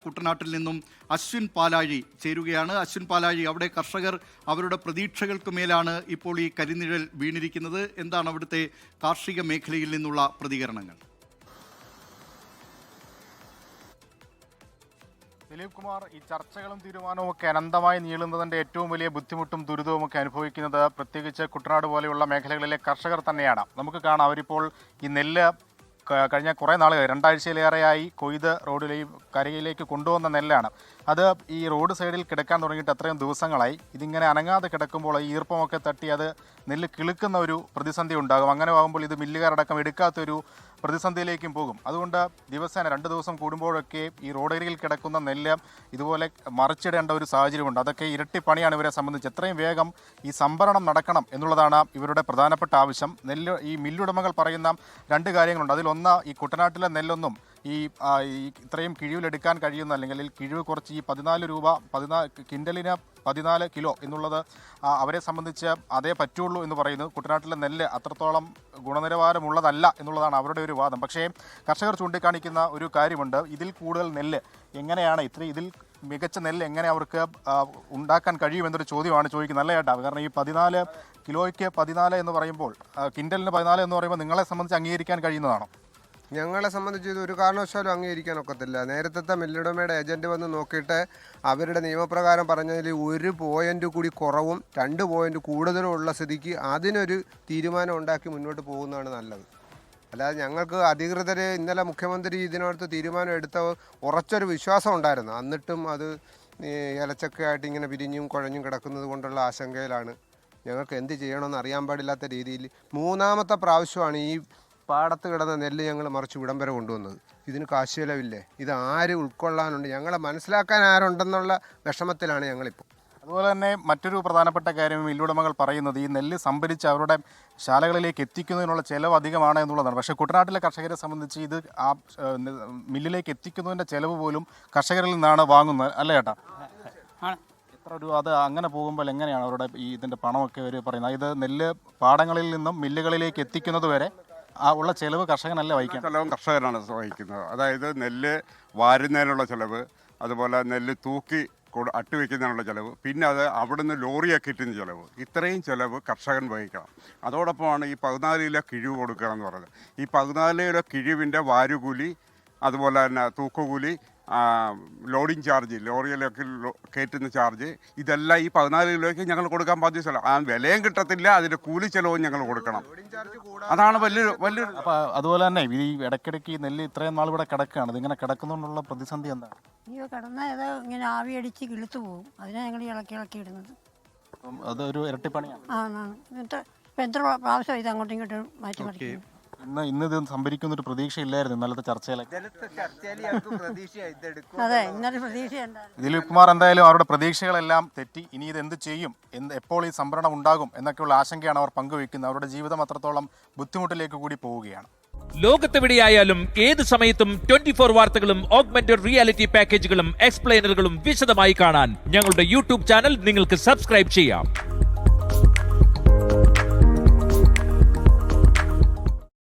കുട്ടനാട്ടിൽ നിന്നും അശ്വിൻ പാലാഴി ചേരുകയാണ്. അശ്വിൻ പാലാഴി, അവിടെ കർഷകർ അവരുടെ പ്രതീക്ഷകൾക്ക് മേലാണ് ഇപ്പോൾ ഈ കരിനിഴൽ വീണിരിക്കുന്നത്. എന്താണ് അവിടുത്തെ കാർഷിക മേഖലയിൽ നിന്നുള്ള പ്രതികരണങ്ങൾ? ദിലീപ് കുമാർ, ഈ ചർച്ചകളും തീരുമാനവും ഒക്കെ അനന്തമായി നീളുന്നതിൻ്റെ ഏറ്റവും വലിയ ബുദ്ധിമുട്ടും ദുരിതവും ഒക്കെ അനുഭവിക്കുന്നത് പ്രത്യേകിച്ച് കുട്ടനാട് പോലെയുള്ള മേഖലകളിലെ കർഷകർ തന്നെയാണ്. നമുക്ക് കാണാം, അവരിപ്പോൾ ഈ നെല്ല് കഴിഞ്ഞ കുറേ നാളുകൾ 2 ആഴ്ചയിലേറെയായി കൊയ്ത് റോഡിലേയും കരയിലേക്ക് കൊണ്ടുവന്ന നെല്ലാണ്. അത് ഈ റോഡ് സൈഡിൽ കിടക്കാൻ തുടങ്ങിയിട്ട് അത്രയും ദിവസങ്ങളായി. ഇതിങ്ങനെ അനങ്ങാതെ കിടക്കുമ്പോൾ ഈ ഈർപ്പമൊക്കെ തട്ടി അത് നെല്ല് കിളുക്കുന്ന ഒരു പ്രതിസന്ധി ഉണ്ടാകും. അങ്ങനെ ആകുമ്പോൾ ഇത് മില്ലുകാരടക്കം എടുക്കാത്തൊരു പ്രതിസന്ധിയിലേക്കും പോകും. അതുകൊണ്ട് ദിവസേന 2 ദിവസം കൂടുമ്പോഴൊക്കെ ഈ റോഡരികിൽ കിടക്കുന്ന നെല്ല് ഇതുപോലെ മറിച്ചിടേണ്ട ഒരു സാഹചര്യമുണ്ട്. അതൊക്കെ ഇരട്ടി പണിയാണ് ഇവരെ സംബന്ധിച്ച്. എത്രയും വേഗം ഈ സംഭരണം നടക്കണം എന്നുള്ളതാണ് ഇവരുടെ പ്രധാനപ്പെട്ട ആവശ്യം. ഈ മില്ലുടമകൾ പറയുന്ന 2 കാര്യങ്ങളുണ്ട്. അതിലൊന്ന്, ഈ കുട്ടനാട്ടിലെ നെല്ലൊന്നും ഈ ഇത്രയും കിഴിവിലെടുക്കാൻ കഴിയുന്ന, അല്ലെങ്കിൽ കിഴിവ് കുറച്ച് ഈ 14 രൂപ കിൻഡലിന് 14 കിലോ എന്നുള്ളത് അവരെ സംബന്ധിച്ച് അതേ പറ്റുള്ളൂ എന്ന് പറയുന്നു. കുട്ടനാട്ടിലെ നെല്ല് അത്രത്തോളം ഗുണനിലവാരമുള്ളതല്ല എന്നുള്ളതാണ് അവരുടെ ഒരു വാദം. പക്ഷേ കർഷകർ ചൂണ്ടിക്കാണിക്കുന്ന ഒരു കാര്യമുണ്ട്. ഇതിൽ കൂടുതൽ നെല്ല് എങ്ങനെയാണ്, ഇതിൽ മികച്ച നെല്ല് എങ്ങനെ അവർക്ക് ഉണ്ടാക്കാൻ കഴിയുമെന്നൊരു ചോദ്യമാണ് ചോദിക്കുന്നത്. നല്ല ചേട്ടാ, കാരണം ഈ 14 കിലോയ്ക്ക് 14 എന്ന് പറയുമ്പോൾ, കിൻഡലിന് 14 എന്ന് പറയുമ്പോൾ നിങ്ങളെ സംബന്ധിച്ച് അംഗീകരിക്കാൻ കഴിയുന്നതാണോ? ഞങ്ങളെ സംബന്ധിച്ച് ഇത് ഒരു കാരണവശാലും അംഗീകരിക്കാൻ ഒക്കത്തില്ല. നേരത്തെ മില്ലുടമയുടെ ഏജൻറ്റ് വന്ന് നോക്കിയിട്ട് അവരുടെ നിയമപ്രകാരം പറഞ്ഞതിൽ 1 പോയിൻ്റ് കൂടി കുറവും 2 പോയിൻ്റ് കൂടുതലും ഉള്ള സ്ഥിതിക്ക് അതിനൊരു തീരുമാനം ഉണ്ടാക്കി മുന്നോട്ട് പോകുന്നതാണ് നല്ലത്. അല്ലാതെ ഞങ്ങൾക്ക് അധികൃതർ, ഇന്നലെ മുഖ്യമന്ത്രി ഇതിനടുത്ത് തീരുമാനം എടുത്ത ഉറച്ചൊരു വിശ്വാസം ഉണ്ടായിരുന്നു. എന്നിട്ടും അത് ഇലച്ചക്കയായിട്ട് ഇങ്ങനെ പിരിഞ്ഞും കുഴഞ്ഞും കിടക്കുന്നത് കൊണ്ടുള്ള ആശങ്കയിലാണ്. ഞങ്ങൾക്ക് എന്ത് ചെയ്യണമെന്ന് അറിയാൻ പാടില്ലാത്ത രീതിയിൽ 3ാമത്തെ പ്രാവശ്യമാണ് ഈ പാടത്ത് കിടന്ന നെല്ല് ഞങ്ങൾ മറിച്ച് ഇവിടം വരെ കൊണ്ടുവന്നത്. ഇതിന് കാശ് ചിലവില്ലേ? ഇത് ആര് ഉൾക്കൊള്ളാനുണ്ട്? ഞങ്ങളെ മനസ്സിലാക്കാൻ ആരുണ്ടെന്നുള്ള വിഷമത്തിലാണ് ഞങ്ങളിപ്പോൾ. അതുപോലെ തന്നെ മറ്റൊരു പ്രധാനപ്പെട്ട കാര്യം മില്ലുടമകൾ പറയുന്നത്, ഈ നെല്ല് സംഭരിച്ച് അവരുടെ ശാലകളിലേക്ക് എത്തിക്കുന്നതിനുള്ള ചിലവ് അധികമാണ് എന്നുള്ളതാണ്. പക്ഷേ കുട്ടനാട്ടിലെ കർഷകരെ സംബന്ധിച്ച് ഇത് ആ മില്ലിലേക്ക് എത്തിക്കുന്നതിൻ്റെ ചിലവ് പോലും കർഷകരിൽ നിന്നാണ് വാങ്ങുന്നത്, അല്ലേ ചേട്ടാ? എത്ര രൂപ? അത് അങ്ങനെ പോകുമ്പോൾ എങ്ങനെയാണ് അവരുടെ ഇതിൻ്റെ പണമൊക്കെ അവർ പറയുന്നത്? ഇത് നെല്ല് പാടങ്ങളിൽ നിന്നും മില്ലുകളിലേക്ക് എത്തിക്കുന്നത് വരെ ഉള്ള ചിലവ് കർഷകനല്ല വഹിക്കുന്നത്? ചിലവും കർഷകനാണ് വഹിക്കുന്നത്. അതായത് നെല്ല് വാരുന്നതിനുള്ള ചിലവ്, അതുപോലെ നെല്ല് തൂക്കി അട്ടുവയ്ക്കുന്നതിനുള്ള ചിലവ്, പിന്നെ അത് അവിടുന്ന് ലോറിയാക്കി ഇട്ടുന്ന ചിലവ്, ഇത്രയും ചിലവ് കർഷകൻ വഹിക്കണം. അതോടൊപ്പമാണ് ഈ 14 കിലോ കിഴിവ് കൊടുക്കുക എന്ന് പറയുന്നത്. ഈ 14 കിലോ കിഴിവിൻ്റെ വാരുകൂലി, അതുപോലെ തന്നെ തൂക്കുകൂലി, ലോഡിങ് ചാർജ്, ലോറിയിലേക്ക് കയറ്റുന്ന ചാർജ്, ഇതെല്ലാം ഈ 14 കിലോയ്ക്ക് ഞങ്ങൾ കൊടുക്കാൻ ബാധ്യതയല്ല. ആ വിലയും കിട്ടത്തില്ല, അതിൻ്റെ കൂലി ചെലവും ഞങ്ങൾ കൊടുക്കണം. അതാണ് വലിയൊരു. അപ്പോൾ അതുപോലെ തന്നെ ഈ ഇടയ്ക്കിടയ്ക്ക് നെല്ല് ഇത്രയും നാൾ ഇവിടെ കിടക്കുകയാണ്. ഇതിങ്ങനെ കിടക്കുന്നതുകൊണ്ടുള്ള പ്രതിസന്ധി എന്താണ്? അയ്യോ, കിടന്നാൽ അത് ഇങ്ങനെ ആവി അടിച്ച് കിളുത്തു പോകും. അതിനാണ് ഞങ്ങൾ ഇളക്കി ഇടുന്നത്. അതൊരു ഇരട്ടിപ്പണിയാണ്. എന്നിട്ട് ഇപ്പം എത്ര പ്രാവശ്യം ഇത് അങ്ങോട്ടും ഇങ്ങോട്ടും മാറ്റി മറിക്കും. ഇന്ന് ഇത് സംഭരിക്കുന്നൊരു പ്രതീക്ഷയില്ലായിരുന്നു ഇന്നലത്തെ ചർച്ചയിലൊക്കെ. അതെ, ഇന്നലെ പ്രതീക്ഷയുണ്ടായിരുന്നു. ദിലീപ് കുമാർ, എന്തായാലും അവരുടെ പ്രതീക്ഷകളെല്ലാം തെറ്റി. ഇനി ഇത് എന്ത് ചെയ്യും, എപ്പോൾ ഈ സംഭരണം ഉണ്ടാകും എന്നൊക്കെയുള്ള ആശങ്കയാണ് അവർ പങ്കുവയ്ക്കുന്നത്. അവരുടെ ജീവിതം അത്രത്തോളം ബുദ്ധിമുട്ടിലേക്ക് കൂടി പോവുകയാണ്. ലോകത്തെവിടെയായാലും ഏത് സമയത്തും 24 വാർത്തകളും ഓഗ്മെന്റഡ് റിയാലിറ്റി പാക്കേജുകളും എക്സ്പ്ലെയിനറുകളും വിശദമായി കാണാൻ ഞങ്ങളുടെ യൂട്യൂബ് ചാനൽ നിങ്ങൾക്ക് സബ്സ്ക്രൈബ് ചെയ്യാം.